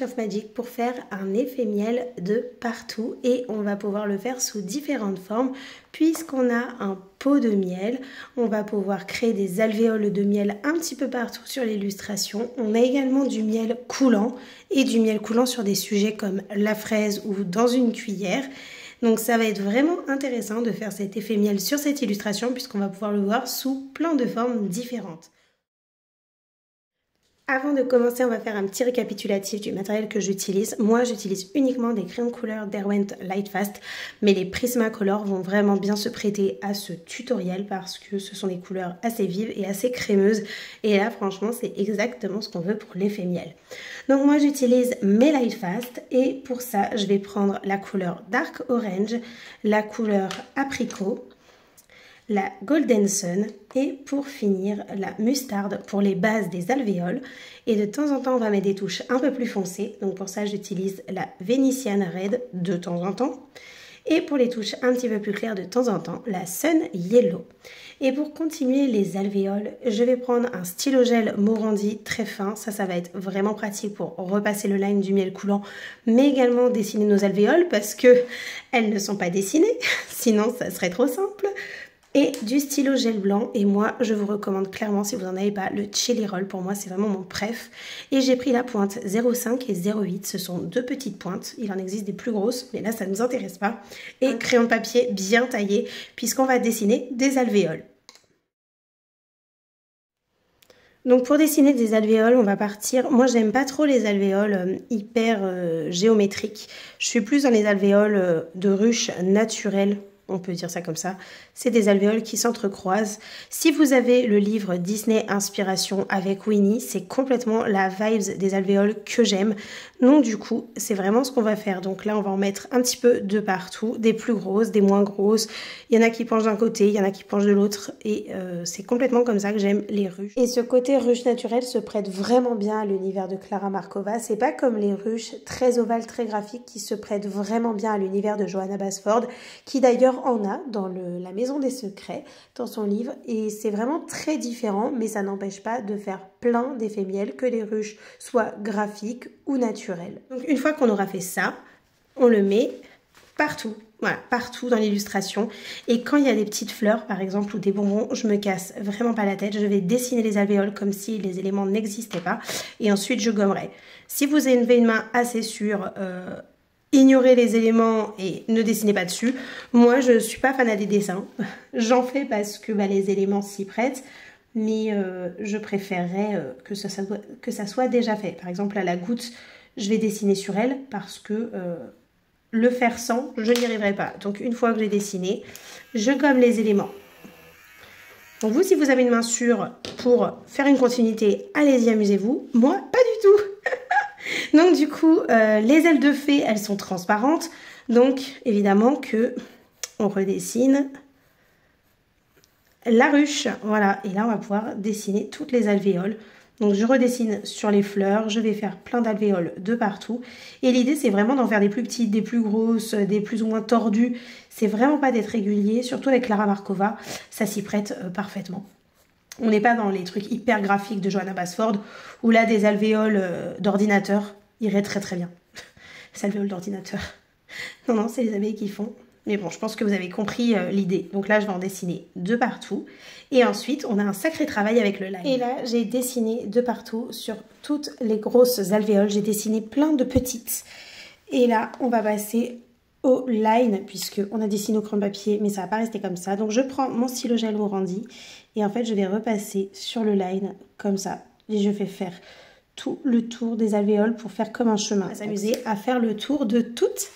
of Magic pour faire un effet miel de partout et on va pouvoir le faire sous différentes formes puisqu'on a un pot de miel. On va pouvoir créer des alvéoles de miel un petit peu partout sur l'illustration. On a également du miel coulant et du miel coulant sur des sujets comme la fraise ou dans une cuillère. Donc ça va être vraiment intéressant de faire cet effet miel sur cette illustration puisqu'on va pouvoir le voir sous plein de formes différentes. Avant de commencer, on va faire un petit récapitulatif du matériel que j'utilise. Moi, j'utilise uniquement des crayons de couleur Derwent Lightfast, mais les Prismacolor vont vraiment bien se prêter à ce tutoriel parce que ce sont des couleurs assez vives et assez crémeuses. Et là, franchement, c'est exactement ce qu'on veut pour l'effet miel. Donc moi, j'utilise mes Lightfast et pour ça, je vais prendre la couleur Dark Orange, la couleur Apricot, la Golden Sun et pour finir la Mustard pour les bases des alvéoles. Et de temps en temps on va mettre des touches un peu plus foncées, donc pour ça j'utilise la Venetian Red de temps en temps et pour les touches un petit peu plus claires de temps en temps la Sun Yellow. Et pour continuer les alvéoles, je vais prendre un stylo gel Morandi très fin, ça va être vraiment pratique pour repasser le line du miel coulant mais également dessiner nos alvéoles parce que elles ne sont pas dessinées, sinon ça serait trop simple. Et du stylo gel blanc et moi je vous recommande clairement si vous n'en avez pas le Jelly Roll, pour moi c'est vraiment mon préf. Et j'ai pris la pointe 0,5 et 0,8, ce sont deux petites pointes, il en existe des plus grosses mais là ça ne nous intéresse pas. Et crayon de papier bien taillé puisqu'on va dessiner des alvéoles. Donc pour dessiner des alvéoles, on va partir, moi j'aime pas trop les alvéoles hyper géométriques, je suis plus dans les alvéoles de ruche naturelles. On peut dire ça comme ça, c'est des alvéoles qui s'entrecroisent. Si vous avez le livre Disney Inspiration avec Winnie, c'est complètement la vibes des alvéoles que j'aime. Donc du coup, c'est vraiment ce qu'on va faire. Donc là, on va en mettre un petit peu de partout, des plus grosses, des moins grosses. Il y en a qui penchent d'un côté, il y en a qui penchent de l'autre. Et c'est complètement comme ça que j'aime les ruches. Et ce côté ruche naturelle se prête vraiment bien à l'univers de Klara Markova. C'est pas comme les ruches très ovales, très graphiques qui se prêtent vraiment bien à l'univers de Johanna Basford, qui d'ailleurs en a dans la Maison des Secrets, dans son livre, et c'est vraiment très différent, mais ça n'empêche pas de faire plein d'effets miel, que les ruches soient graphiques ou naturelles. Donc une fois qu'on aura fait ça, on le met partout, voilà, partout dans l'illustration, et quand il y a des petites fleurs par exemple ou des bonbons, je me casse vraiment pas la tête, je vais dessiner les alvéoles comme si les éléments n'existaient pas, et ensuite je gommerai. Si vous avez une main assez sûre, ignorez les éléments et ne dessinez pas dessus. Moi, je ne suis pas fan des dessins. J'en fais parce que les éléments s'y prêtent, mais je préférerais que ça soit déjà fait. Par exemple, à la goutte, je vais dessiner sur elle parce que le faire sans, je n'y arriverai pas. Donc, une fois que j'ai dessiné, je gomme les éléments. Donc, vous, si vous avez une main sûre pour faire une continuité, allez-y, amusez-vous. Moi, pas du tout. Donc du coup, les ailes de fée, elles sont transparentes. Donc évidemment que on redessine la ruche. Voilà, et là on va pouvoir dessiner toutes les alvéoles. Donc je redessine sur les fleurs, je vais faire plein d'alvéoles de partout. Et l'idée c'est vraiment d'en faire des plus petites, des plus grosses, des plus ou moins tordues. C'est vraiment pas d'être régulier, surtout avec Klara Markova, ça s'y prête parfaitement. On n'est pas dans les trucs hyper graphiques de Johanna Basford, où là, des alvéoles d'ordinateur iraient très très bien. Les alvéoles d'ordinateur. Non, non, c'est les abeilles qui font. Mais bon, je pense que vous avez compris l'idée. Donc là, je vais en dessiner de partout. Et ensuite, on a un sacré travail avec le line. Et là, j'ai dessiné de partout sur toutes les grosses alvéoles. J'ai dessiné plein de petites. Et là, on va passer au line, puisqu'on a dessiné au crayon de papier, mais ça va pas rester comme ça. Donc je prends mon stylo gel Morandi et en fait je vais repasser sur le line comme ça. Et je vais faire tout le tour des alvéoles pour faire comme un chemin. On va s'amuser à faire le tour de toutes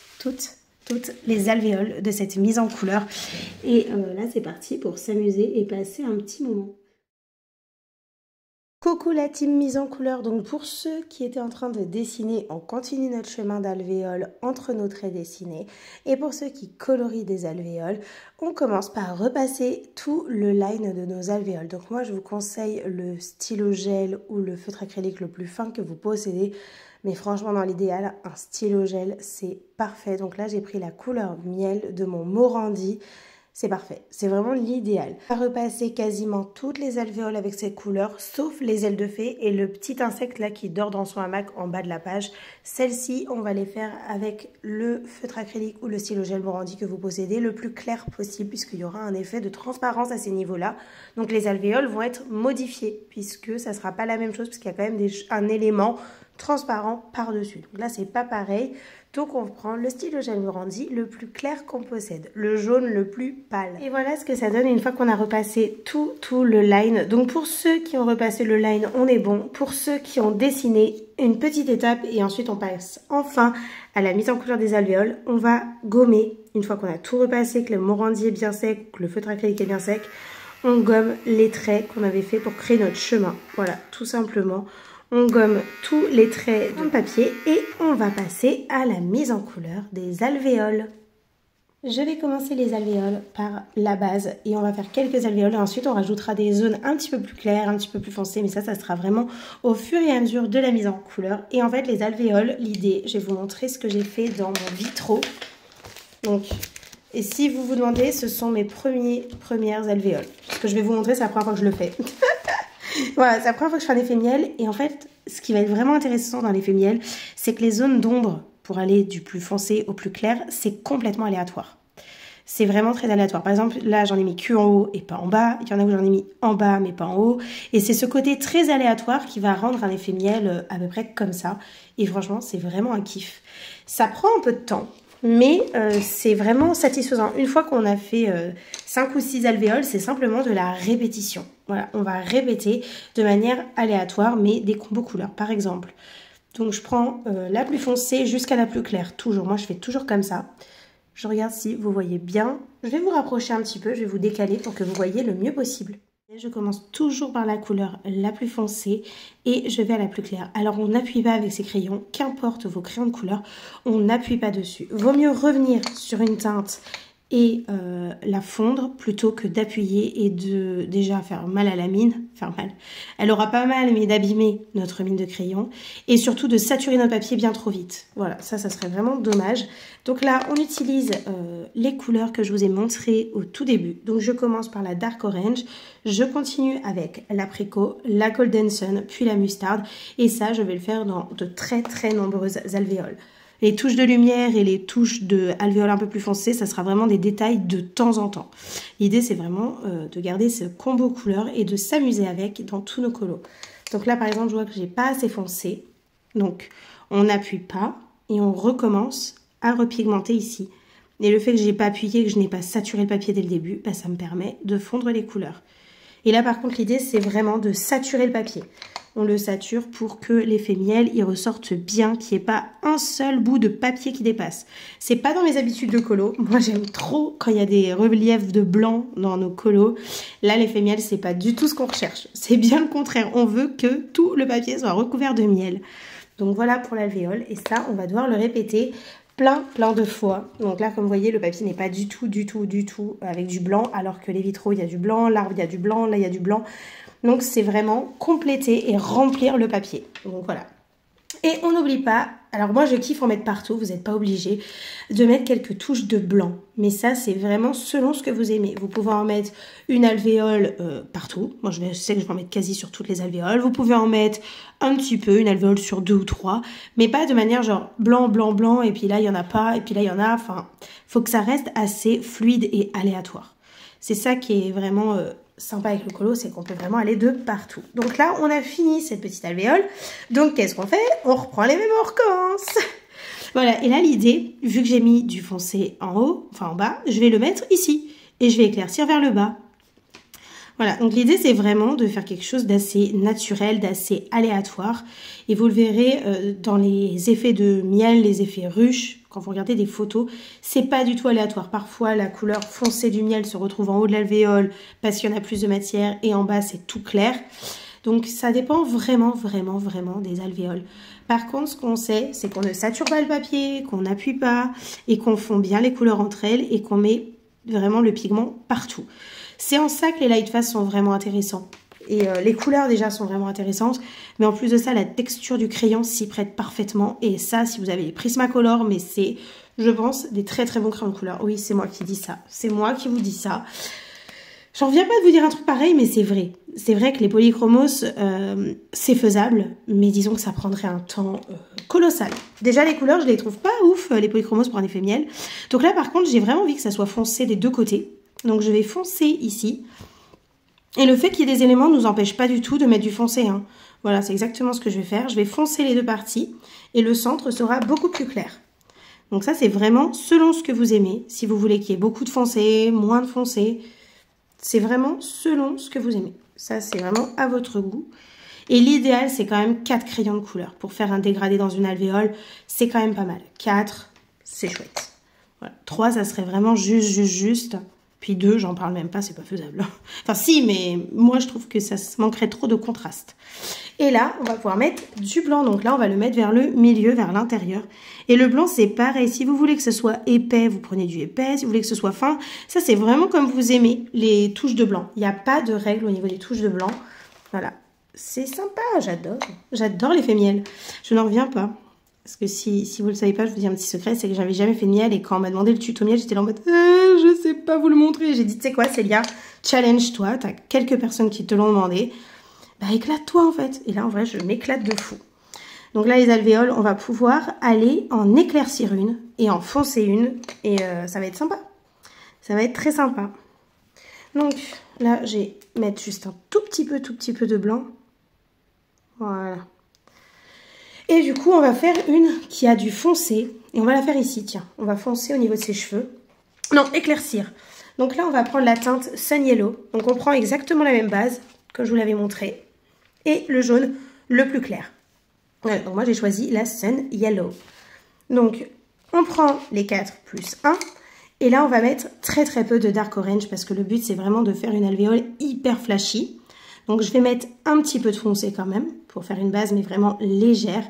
les alvéoles de cette mise en couleur. Et là c'est parti pour s'amuser et passer un petit moment. Coucou la team mise en couleur, donc pour ceux qui étaient en train de dessiner, on continue notre chemin d'alvéoles entre nos traits dessinés. Et pour ceux qui colorient des alvéoles, on commence par repasser tout le line de nos alvéoles. Donc moi je vous conseille le stylo gel ou le feutre acrylique le plus fin que vous possédez. Mais franchement dans l'idéal, un stylo gel c'est parfait. Donc là j'ai pris la couleur miel de mon Morandi. C'est parfait, c'est vraiment l'idéal. On va repasser quasiment toutes les alvéoles avec cette couleur, sauf les ailes de fée et le petit insecte là qui dort dans son hamac en bas de la page. Celles-ci, on va les faire avec le feutre acrylique ou le stylo gel Morandi que vous possédez, le plus clair possible, puisqu'il y aura un effet de transparence à ces niveaux-là. Donc les alvéoles vont être modifiées, puisque ça ne sera pas la même chose, puisqu'il y a quand même un élément transparent par-dessus. Donc là, c'est pas pareil. Donc on prend le stylo gel Morandi le plus clair qu'on possède, le jaune le plus pâle. Et voilà ce que ça donne une fois qu'on a repassé tout le line. Donc pour ceux qui ont repassé le line, on est bon. Pour ceux qui ont dessiné, une petite étape et ensuite on passe enfin à la mise en couleur des alvéoles. On va gommer, une fois qu'on a tout repassé, que le Morandi est bien sec, que le feutre acrylique est bien sec, on gomme les traits qu'on avait fait pour créer notre chemin. Voilà, tout simplement. On gomme tous les traits de papier et on va passer à la mise en couleur des alvéoles. Je vais commencer les alvéoles par la base et on va faire quelques alvéoles et ensuite on rajoutera des zones un petit peu plus claires, un petit peu plus foncées, mais ça sera vraiment au fur et à mesure de la mise en couleur. Et en fait les alvéoles, l'idée, je vais vous montrer ce que j'ai fait dans mon vitraux. Donc, et si vous vous demandez, ce sont mes premières alvéoles. Ce que je vais vous montrer, c'est la première fois que je le fais. Voilà, c'est la première fois que je fais un effet miel. Et en fait, ce qui va être vraiment intéressant dans l'effet miel, c'est que les zones d'ombre, pour aller du plus foncé au plus clair, c'est complètement aléatoire. C'est vraiment très aléatoire. Par exemple, là, j'en ai mis que en haut et pas en bas. Il y en a où j'en ai mis en bas, mais pas en haut. Et c'est ce côté très aléatoire qui va rendre un effet miel à peu près comme ça. Et franchement, c'est vraiment un kiff. Ça prend un peu de temps. Mais c'est vraiment satisfaisant. Une fois qu'on a fait 5 ou 6 alvéoles, c'est simplement de la répétition. Voilà, on va répéter de manière aléatoire, mais des combos couleurs, par exemple. Donc je prends la plus foncée jusqu'à la plus claire, toujours. Moi, je fais toujours comme ça. Je regarde si vous voyez bien. Je vais vous rapprocher un petit peu, je vais vous décaler pour que vous voyez le mieux possible. Je commence toujours par la couleur la plus foncée et je vais à la plus claire. Alors on n'appuie pas avec ces crayons, qu'importe vos crayons de couleur, on n'appuie pas dessus. Vaut mieux revenir sur une teinte et la fondre plutôt que d'appuyer et de déjà faire mal à la mine. Faire mal. Elle aura pas mal, mais d'abîmer notre mine de crayon et surtout de saturer notre papier bien trop vite. Voilà, ça serait vraiment dommage. Donc là, on utilise les couleurs que je vous ai montrées au tout début. Donc je commence par la Dark Orange, je continue avec l'apricot, la Golden Sun, puis la mustarde. Et ça, je vais le faire dans de très nombreuses alvéoles. Les touches de lumière et les touches de alvéoles un peu plus foncées, ça sera vraiment des détails de temps en temps. L'idée, c'est vraiment de garder ce combo couleur et de s'amuser avec dans tous nos colos. Donc là, par exemple, je vois que j'ai pas assez foncé. Donc, on n'appuie pas et on recommence à repigmenter ici. Et le fait que j'ai pas appuyé, que je n'ai pas saturé le papier dès le début, bah, ça me permet de fondre les couleurs. Et là, par contre, l'idée, c'est vraiment de saturer le papier. On le sature pour que l'effet miel il ressorte bien, qu'il n'y ait pas un seul bout de papier qui dépasse. C'est pas dans mes habitudes de colo. Moi, j'aime trop quand il y a des reliefs de blanc dans nos colos. Là, l'effet miel, c'est pas du tout ce qu'on recherche. C'est bien le contraire. On veut que tout le papier soit recouvert de miel. Donc voilà pour l'alvéole. Et ça, on va devoir le répéter plein de fois. Donc là, comme vous voyez, le papier n'est pas du tout avec du blanc, alors que les vitraux, il y a du blanc, l'arbre, il y a du blanc, là, il y a du blanc. Donc, c'est vraiment compléter et remplir le papier. Donc, voilà. Et on n'oublie pas, alors moi, je kiffe en mettre partout, vous n'êtes pas obligé de mettre quelques touches de blanc. Mais ça, c'est vraiment selon ce que vous aimez. Vous pouvez en mettre une alvéole partout. Moi, je sais que je vais en mettre quasi sur toutes les alvéoles. Vous pouvez en mettre un petit peu, une alvéole sur 2 ou 3. Mais pas de manière genre blanc, et puis là, il n'y en a pas, et puis là, il y en a. Enfin, il faut que ça reste assez fluide et aléatoire. C'est ça qui est vraiment sympa avec le colo, c'est qu'on peut vraiment aller de partout. Donc là, on a fini cette petite alvéole. Donc, qu'est-ce qu'on fait? On reprend les mêmes, on recommence. Voilà, et là, l'idée, vu que j'ai mis du foncé en haut, enfin en bas, je vais le mettre ici. Et je vais éclaircir vers le bas. Voilà, donc l'idée, c'est vraiment de faire quelque chose d'assez naturel, d'assez aléatoire. Et vous le verrez dans les effets de miel, les effets ruches, quand vous regardez des photos, c'est pas du tout aléatoire. Parfois, la couleur foncée du miel se retrouve en haut de l'alvéole parce qu'il y en a plus de matière et en bas, c'est tout clair. Donc, ça dépend vraiment des alvéoles. Par contre, ce qu'on sait, c'est qu'on ne sature pas le papier, qu'on n'appuie pas et qu'on fond bien les couleurs entre elles et qu'on met vraiment le pigment partout. C'est en ça que les light fast sont vraiment intéressants. Et les couleurs déjà sont vraiment intéressantes. Mais en plus de ça, la texture du crayon s'y prête parfaitement. Et ça, si vous avez les Prismacolor, mais c'est je pense, des très très bons crayons de couleur. Oui, c'est moi qui dis ça. C'est moi qui vous dis ça. J'en viens pas de vous dire un truc pareil, mais c'est vrai. C'est vrai que les polychromos, c'est faisable, mais disons que ça prendrait un temps colossal. Déjà, les couleurs, je les trouve pas ouf, les polychromos pour un effet miel. Donc là, par contre, j'ai vraiment envie que ça soit foncé des deux côtés. Donc je vais foncer ici. Et le fait qu'il y ait des éléments ne nous empêche pas du tout de mettre du foncé, hein. Voilà, c'est exactement ce que je vais faire. Je vais foncer les deux parties et le centre sera beaucoup plus clair. Donc ça, c'est vraiment selon ce que vous aimez. Si vous voulez qu'il y ait beaucoup de foncé, moins de foncé, c'est vraiment selon ce que vous aimez. Ça, c'est vraiment à votre goût. Et l'idéal, c'est quand même 4 crayons de couleur. Pour faire un dégradé dans une alvéole, c'est quand même pas mal. 4, c'est chouette. Voilà. 3, ça serait vraiment juste. Puis 2, j'en parle même pas, c'est pas faisable. Enfin si, mais moi, je trouve que ça manquerait trop de contraste. Et là, on va pouvoir mettre du blanc. Donc là, on va le mettre vers le milieu, vers l'intérieur. Et le blanc, c'est pareil. Si vous voulez que ce soit épais, vous prenez du épais. Si vous voulez que ce soit fin, ça, c'est vraiment comme vous aimez les touches de blanc. Il n'y a pas de règle au niveau des touches de blanc. Voilà. C'est sympa, j'adore. J'adore l'effet miel. Je n'en reviens pas. Parce que si vous ne le savez pas, je vous dis un petit secret, c'est que j'avais jamais fait de miel. Et quand on m'a demandé le tuto miel, j'étais là en mode je sais pas vous le montrer. J'ai dit, tu sais quoi, Célia, challenge-toi. T'as quelques personnes qui te l'ont demandé. Bah éclate-toi en fait. Et là, en vrai, je m'éclate de fou. Donc là, les alvéoles, on va pouvoir aller en éclaircir une et en foncer une. Et ça va être sympa. Ça va être très sympa. Donc là, je vais mettre juste un tout petit peu de blanc. Voilà. Et du coup, on va faire une qui a du foncé. Et on va la faire ici, tiens. On va foncer au niveau de ses cheveux. Non, éclaircir. Donc là, on va prendre la teinte Sun Yellow. Donc on prend exactement la même base, comme je vous l'avais montré. Et le jaune le plus clair. Ouais, donc moi, j'ai choisi la Sun Yellow. Donc, on prend les 4 plus 1. Et là, on va mettre très peu de Dark Orange parce que le but, c'est vraiment de faire une alvéole hyper flashy. Donc, je vais mettre un petit peu de foncé quand même pour faire une base, mais vraiment légère.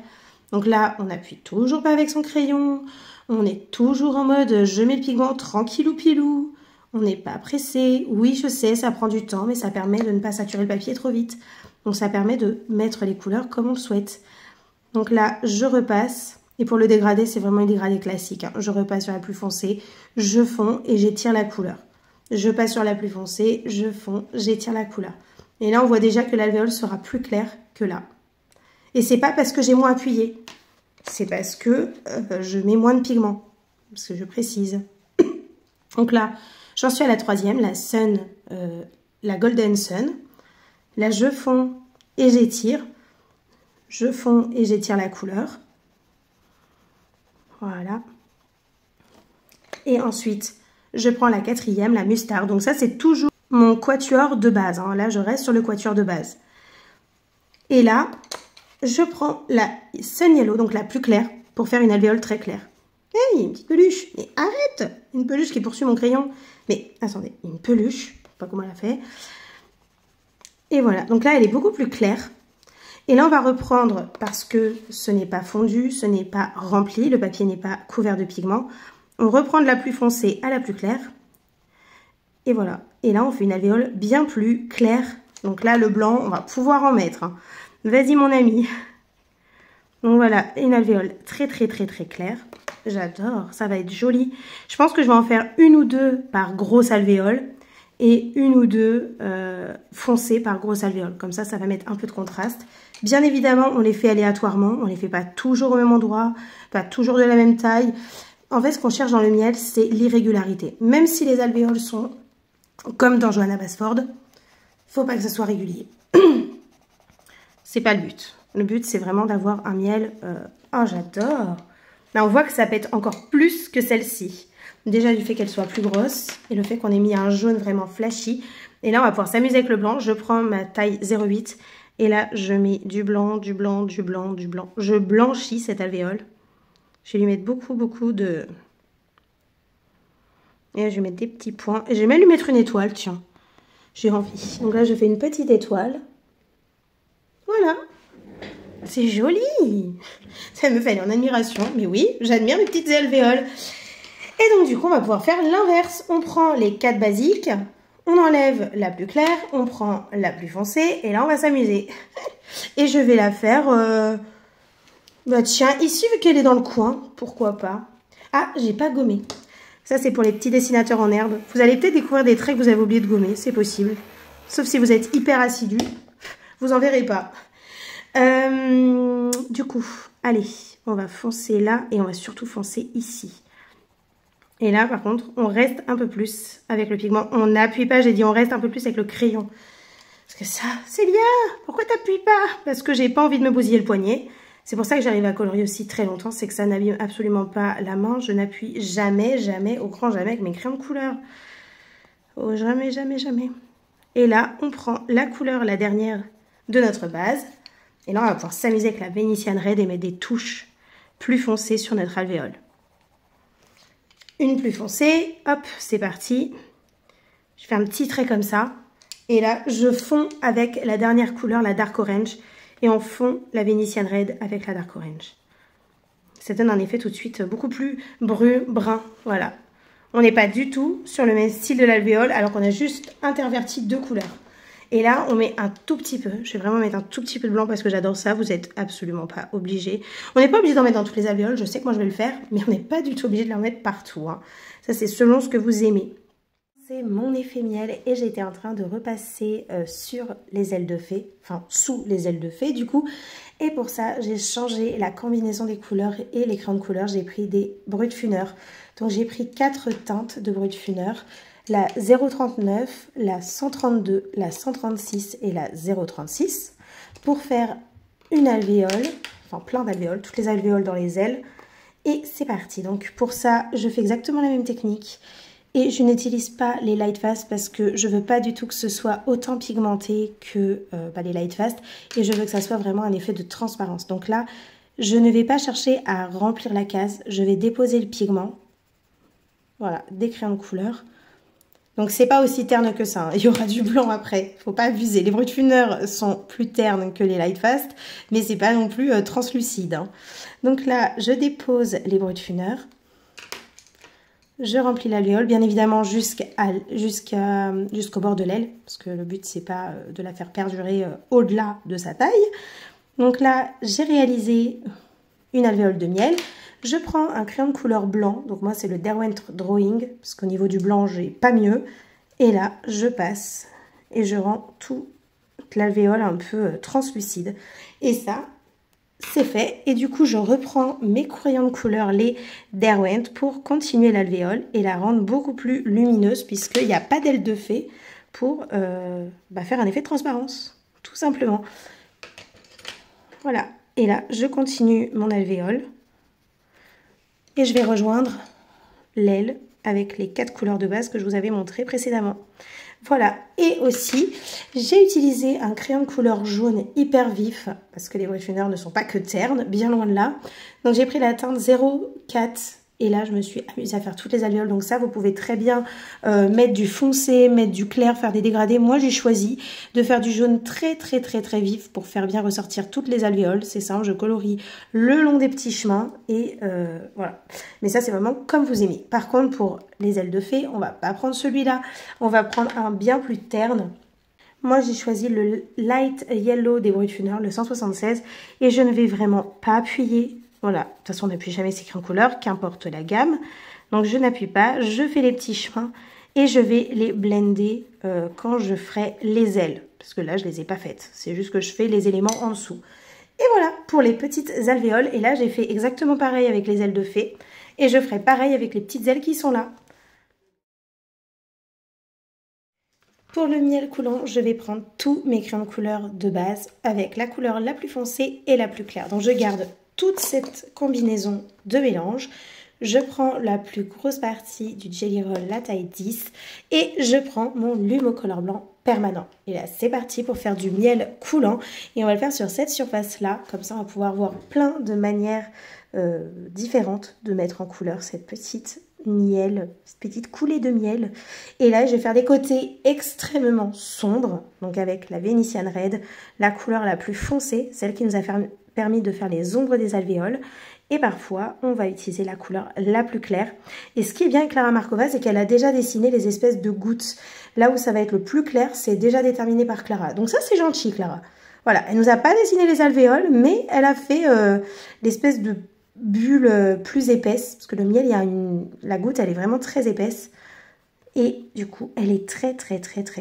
Donc là, on n'appuie toujours pas avec son crayon. On est toujours en mode je mets le pigment tranquillou pilou. On n'est pas pressé. Oui, je sais, ça prend du temps, mais ça permet de ne pas saturer le papier trop vite. Donc, ça permet de mettre les couleurs comme on le souhaite. Donc là, je repasse. Et pour le dégradé, c'est vraiment un dégradé classique, hein. Je repasse sur la plus foncée, je fonds et j'étire la couleur. Je passe sur la plus foncée, je fonds, j'étire la couleur. Et là, on voit déjà que l'alvéole sera plus claire que là. Et c'est pas parce que j'ai moins appuyé. C'est parce que je mets moins de pigment. Parce que je précise. Donc là, j'en suis à la troisième, la Sun, la Golden Sun. Là, je fonds et j'étire. Je fonds et j'étire la couleur. Voilà. Et ensuite, je prends la quatrième, la Mustard. Donc ça, c'est toujours mon quatuor de base, hein. Là, je reste sur le quatuor de base. Et là, je prends la Sun Yellow, donc la plus claire, pour faire une alvéole très claire. Hé, il y a une petite peluche. Mais arrête! Une peluche qui poursuit mon crayon. Mais attendez, une peluche. Je ne sais pas comment elle a fait. Et voilà. Donc là, elle est beaucoup plus claire. Et là, on va reprendre, parce que ce n'est pas fondu, ce n'est pas rempli, le papier n'est pas couvert de pigment. On reprend de la plus foncée à la plus claire. Et voilà. Et là, on fait une alvéole bien plus claire. Donc là, le blanc, on va pouvoir en mettre, hein. Vas-y, mon ami. Donc voilà, une alvéole très claire. J'adore, ça va être joli. Je pense que je vais en faire une ou deux par grosse alvéole. Et une ou deux foncées par grosse alvéole. Comme ça, ça va mettre un peu de contraste. Bien évidemment, on les fait aléatoirement. On ne les fait pas toujours au même endroit, pas toujours de la même taille. En fait, ce qu'on cherche dans le miel, c'est l'irrégularité. Même si les alvéoles sont comme dans Johanna Basford, il ne faut pas que ce soit régulier. C'est pas le but. Le but, c'est vraiment d'avoir un miel... Oh, j'adore! Là, on voit que ça pète encore plus que celle-ci. Déjà du fait qu'elle soit plus grosse et le fait qu'on ait mis un jaune vraiment flashy. Et là, on va pouvoir s'amuser avec le blanc. Je prends ma taille 0,8 et là, je mets du blanc, du blanc, du blanc, du blanc. Je blanchis cette alvéole. Je vais lui mettre beaucoup de... Et là, je vais mettre des petits points. Et je vais même lui mettre une étoile, tiens. J'ai envie. Donc là, je fais une petite étoile. Voilà. C'est joli. Ça me fait en admiration. Mais oui, j'admire mes petites alvéoles. Et donc, du coup, on va pouvoir faire l'inverse. On prend les 4 basiques, on enlève la plus claire, on prend la plus foncée, et là, on va s'amuser. Et je vais la faire, bah tiens, ici, vu qu'elle est dans le coin, pourquoi pas. Ah, j'ai pas gommé. Ça, c'est pour les petits dessinateurs en herbe. Vous allez peut-être découvrir des traits que vous avez oublié de gommer, c'est possible. Sauf si vous êtes hyper assidu, vous en verrez pas. Du coup, allez, on va foncer là et on va surtout foncer ici. Et là, par contre, on reste un peu plus avec le pigment. On n'appuie pas, j'ai dit on reste un peu plus avec le crayon. Parce que ça, Célia, pourquoi t'appuies pas? Parce que j'ai pas envie de me bousiller le poignet. C'est pour ça que j'arrive à colorier aussi très longtemps, c'est que ça n'abîme absolument pas la main. Je n'appuie jamais, jamais, au grand jamais avec mes crayons de couleur. Oh, jamais, jamais, jamais. Et là, on prend la couleur, la dernière de notre base. Et là, on va pouvoir s'amuser avec la Venetian Red et mettre des touches plus foncées sur notre alvéole. Une plus foncée, hop, c'est parti. Je fais un petit trait comme ça. Et là, je fonds avec la dernière couleur, la Dark Orange. Et on fond la Venetian Red avec la Dark Orange. Ça donne un effet tout de suite beaucoup plus brun. Voilà. On n'est pas du tout sur le même style de l'alvéole, alors qu'on a juste interverti deux couleurs. Et là, on met un tout petit peu. Je vais vraiment mettre un tout petit peu de blanc parce que j'adore ça. Vous n'êtes absolument pas obligés. On n'est pas obligé d'en mettre dans toutes les alvéoles. Je sais que moi, je vais le faire. Mais on n'est pas du tout obligé de l'en mettre partout. Hein. Ça, c'est selon ce que vous aimez. C'est mon effet miel. Et j'étais en train de repasser sur les ailes de fée. Enfin, sous les ailes de fée, du coup. Et pour ça, j'ai changé la combinaison des couleurs et les crayons de couleur. J'ai pris des Brutfunner. Donc, j'ai pris 4 teintes de Brutfunner. La 039, la 132, la 136 et la 036 pour faire une alvéole, enfin plein d'alvéoles, toutes les alvéoles dans les ailes. Et c'est parti. Donc pour ça, je fais exactement la même technique. Et je n'utilise pas les Light Fast parce que je veux pas du tout que ce soit autant pigmenté que les Light Fast. Et je veux que ça soit vraiment un effet de transparence. Donc là, je ne vais pas chercher à remplir la case. Je vais déposer le pigment. Voilà, des crayons de couleur. Donc, c'est pas aussi terne que ça. Hein. Il y aura du blanc après. Faut pas abuser. Les Brutfunner sont plus ternes que les Light Fast, mais c'est pas non plus translucide. Hein. Donc là, je dépose les Brutfunner. Je remplis l'alvéole, bien évidemment jusqu'au bord de l'aile, parce que le but, c'est pas de la faire perdurer au-delà de sa taille. Donc là, j'ai réalisé une alvéole de miel. Je prends un crayon de couleur blanc, donc moi c'est le Derwent Drawing, parce qu'au niveau du blanc, j'ai pas mieux. Et là, je passe et je rends toute l'alvéole un peu translucide. Et ça, c'est fait. Et du coup, je reprends mes crayons de couleur, les Derwent, pour continuer l'alvéole et la rendre beaucoup plus lumineuse, puisqu'il n'y a pas d'aile de fée pour faire un effet de transparence, tout simplement. Voilà. Et là, je continue mon alvéole. Et je vais rejoindre l'aile avec les 4 couleurs de base que je vous avais montré précédemment. Voilà. Et aussi, j'ai utilisé un crayon de couleur jaune hyper vif, parce que les Brutfunner ne sont pas que ternes, bien loin de là. Donc j'ai pris la teinte 04. Et là, je me suis amusée à faire toutes les alvéoles. Donc ça, vous pouvez très bien mettre du foncé, mettre du clair, faire des dégradés. Moi, j'ai choisi de faire du jaune très, très, très, très vif pour faire bien ressortir toutes les alvéoles. C'est simple, je colorie le long des petits chemins. Et voilà. Mais ça, c'est vraiment comme vous aimez. Par contre, pour les ailes de fée, on va pas prendre celui-là. On va prendre un bien plus terne. Moi, j'ai choisi le Light Yellow des Brutfunner, le 176. Et je ne vais vraiment pas appuyer. Voilà, de toute façon, on n'appuie jamais ces crayons couleur, qu'importe la gamme. Donc, je n'appuie pas, je fais les petits chemins et je vais les blender quand je ferai les ailes. Parce que là, je ne les ai pas faites. C'est juste que je fais les éléments en dessous. Et voilà, pour les petites alvéoles. Et là, j'ai fait exactement pareil avec les ailes de fée. Et je ferai pareil avec les petites ailes qui sont là. Pour le miel coulant, je vais prendre tous mes crayons de couleur de base avec la couleur la plus foncée et la plus claire. Donc, je garde toute cette combinaison de mélange. Je prends la plus grosse partie du Jelly Roll, la taille 10, et je prends mon Lumocolor blanc permanent. Et là, c'est parti pour faire du miel coulant. Et on va le faire sur cette surface-là. Comme ça, on va pouvoir voir plein de manières différentes de mettre en couleur cette petite miel, cette petite coulée de miel. Et là, je vais faire des côtés extrêmement sombres, donc avec la Venetian Red, la couleur la plus foncée, celle qui nous a permis de faire les ombres des alvéoles. Et parfois, on va utiliser la couleur la plus claire. Et ce qui est bien avec Clara Markova, c'est qu'elle a déjà dessiné les espèces de gouttes. Là où ça va être le plus clair, c'est déjà déterminé par Clara. Donc ça, c'est gentil, Clara. Voilà, elle nous a pas dessiné les alvéoles, mais elle a fait l'espèce de bulle plus épaisse. Parce que le miel, la goutte, elle est vraiment très épaisse. Et du coup, elle est très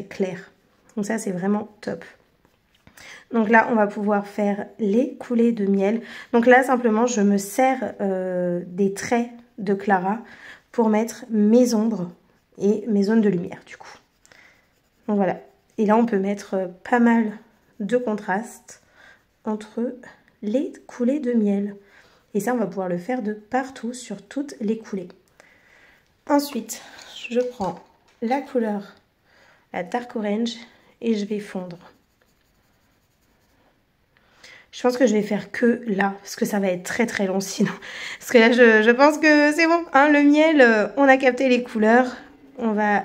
claire. Donc ça, c'est vraiment top. Donc là, on va pouvoir faire les coulées de miel. Donc là, simplement, je me sers des traits de Clara pour mettre mes ombres et mes zones de lumière, du coup. Donc voilà. Et là, on peut mettre pas mal de contraste entre les coulées de miel. Et ça, on va pouvoir le faire de partout, sur toutes les coulées. Ensuite, je prends la couleur, la dark orange, et je vais fondre. Je pense que je vais faire que là, parce que ça va être très long sinon. Parce que là, je pense que c'est bon. Hein, le miel, on a capté les couleurs. On va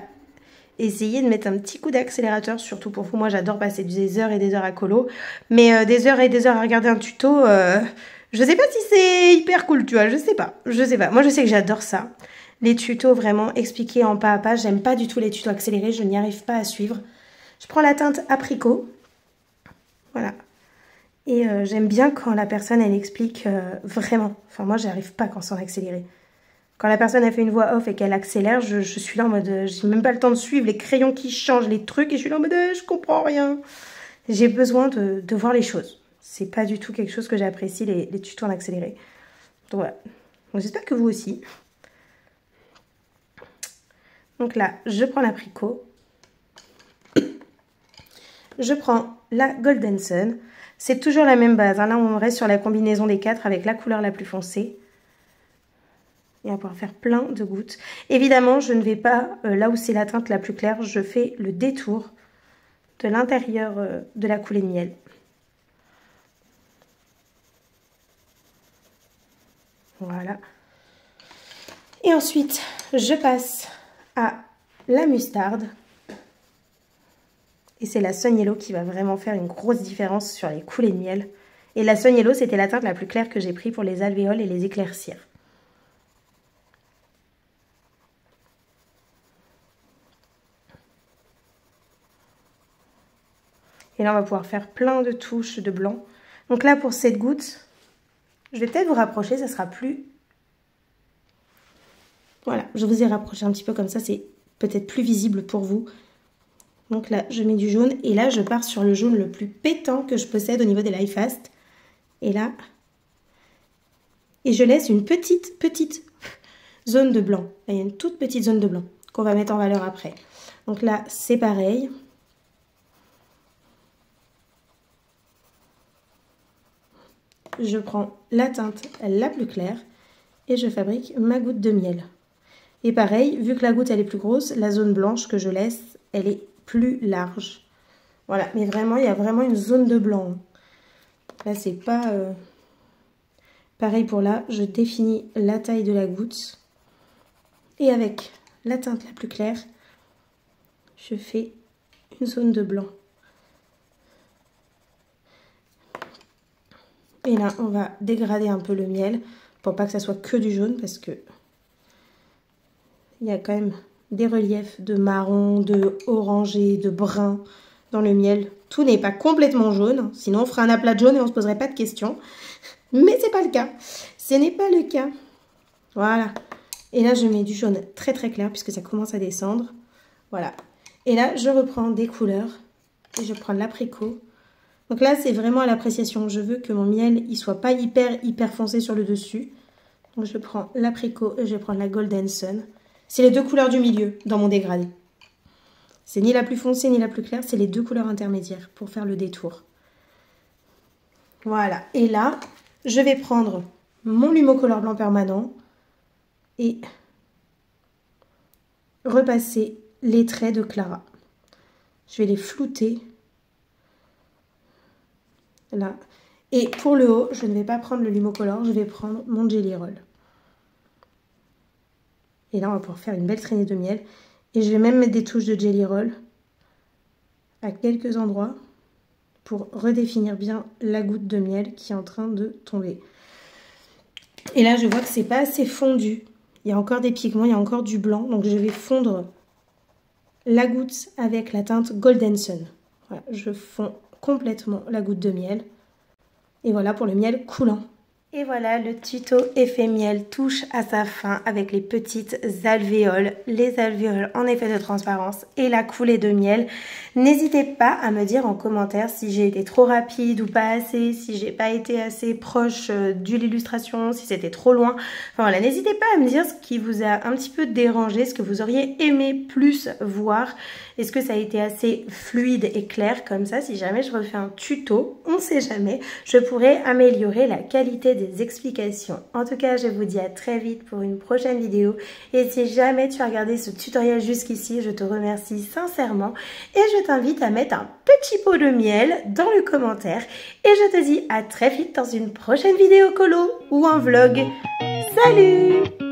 essayer de mettre un petit coup d'accélérateur, surtout pour vous. Moi, j'adore passer des heures et des heures à colo. Mais des heures et des heures à regarder un tuto, je sais pas si c'est hyper cool, tu vois. Je sais pas. Moi, je sais que j'adore ça. Les tutos vraiment expliqués en pas à pas. J'aime pas du tout les tutos accélérés. Je n'y arrive pas à suivre. Je prends la teinte apricot. Voilà. Et j'aime bien quand la personne, elle explique vraiment. Enfin, moi, j'arrive pas quand c'est en accéléré. Quand la personne a fait une voix off et qu'elle accélère, je suis là en mode... j'ai même pas le temps de suivre les crayons qui changent, les trucs. Et je suis là en mode... je comprends rien. J'ai besoin de voir les choses. C'est pas du tout quelque chose que j'apprécie, les tutos en accéléré. Donc voilà. Donc j'espère que vous aussi. Donc là, je prends l'apricot. Je prends la Golden Sun. C'est toujours la même base. Hein. Là, on reste sur la combinaison des 4 avec la couleur la plus foncée. Et on va pouvoir faire plein de gouttes. Évidemment, je ne vais pas, là où c'est la teinte la plus claire, je fais le détour de l'intérieur de la coulée de miel. Voilà. Et ensuite, je passe à la mustarde. Et c'est la Sun Yellow qui va vraiment faire une grosse différence sur les coulées de miel. Et la Sun Yellow, c'était la teinte la plus claire que j'ai prise pour les alvéoles et les éclaircir. Et là, on va pouvoir faire plein de touches de blanc. Donc là, pour cette goutte, je vais peut-être vous rapprocher, ça sera plus... Voilà, je vous ai rapproché un petit peu comme ça, c'est peut-être plus visible pour vous. Donc là, je mets du jaune. Et là, je pars sur le jaune le plus pétant que je possède au niveau des Life Fast. Et là... Et je laisse une petite zone de blanc. Là, il y a une toute petite zone de blanc qu'on va mettre en valeur après. Donc là, c'est pareil. Je prends la teinte la plus claire et je fabrique ma goutte de miel. Et pareil, vu que la goutte elle est plus grosse, la zone blanche que je laisse, elle est plus large. Voilà, mais vraiment, il y a vraiment une zone de blanc. Là, c'est pas... Pareil pour là, je définis la taille de la goutte. Et avec la teinte la plus claire, je fais une zone de blanc. Et là, on va dégrader un peu le miel pour pas que ça soit que du jaune parce que il y a quand même des reliefs de marron, de orangé, de brun dans le miel. Tout n'est pas complètement jaune, sinon on ferait un aplat de jaune et on se poserait pas de questions. Mais c'est pas le cas. Ce n'est pas le cas. Voilà. Et là, je mets du jaune très clair puisque ça commence à descendre. Voilà. Et là, je reprends des couleurs et je prends l'apricot. Donc là, c'est vraiment à l'appréciation. Je veux que mon miel, il soit pas hyper foncé sur le dessus. Donc je prends l'apricot et je vais prendre la Golden Sun. C'est les deux couleurs du milieu dans mon dégradé. C'est ni la plus foncée ni la plus claire, c'est les deux couleurs intermédiaires pour faire le détour. Voilà. Et là, je vais prendre mon Lumocolor blanc permanent et repasser les traits de Clara. Je vais les flouter. Là. Et pour le haut, je ne vais pas prendre le Lumocolor, je vais prendre mon Jelly Roll. Et là, on va pouvoir faire une belle traînée de miel. Et je vais même mettre des touches de Jelly Roll à quelques endroits pour redéfinir bien la goutte de miel qui est en train de tomber. Et là, je vois que c'est pas assez fondu. Il y a encore des pigments, il y a encore du blanc. Donc, je vais fondre la goutte avec la teinte Golden Sun. Voilà, je fonds complètement la goutte de miel. Et voilà pour le miel coulant. Et voilà, le tuto effet miel touche à sa fin avec les petites alvéoles, les alvéoles en effet de transparence et la coulée de miel. N'hésitez pas à me dire en commentaire si j'ai été trop rapide ou pas assez, si j'ai pas été assez proche de l'illustration, si c'était trop loin. Enfin voilà, n'hésitez pas à me dire ce qui vous a un petit peu dérangé, ce que vous auriez aimé plus voir. Est-ce que ça a été assez fluide et clair comme ça? Si jamais je refais un tuto, on ne sait jamais, je pourrais améliorer la qualité des explications. En tout cas, je vous dis à très vite pour une prochaine vidéo. Et si jamais tu as regardé ce tutoriel jusqu'ici, je te remercie sincèrement. Et je t'invite à mettre un petit pot de miel dans le commentaire. Et je te dis à très vite dans une prochaine vidéo colo ou un vlog. Salut!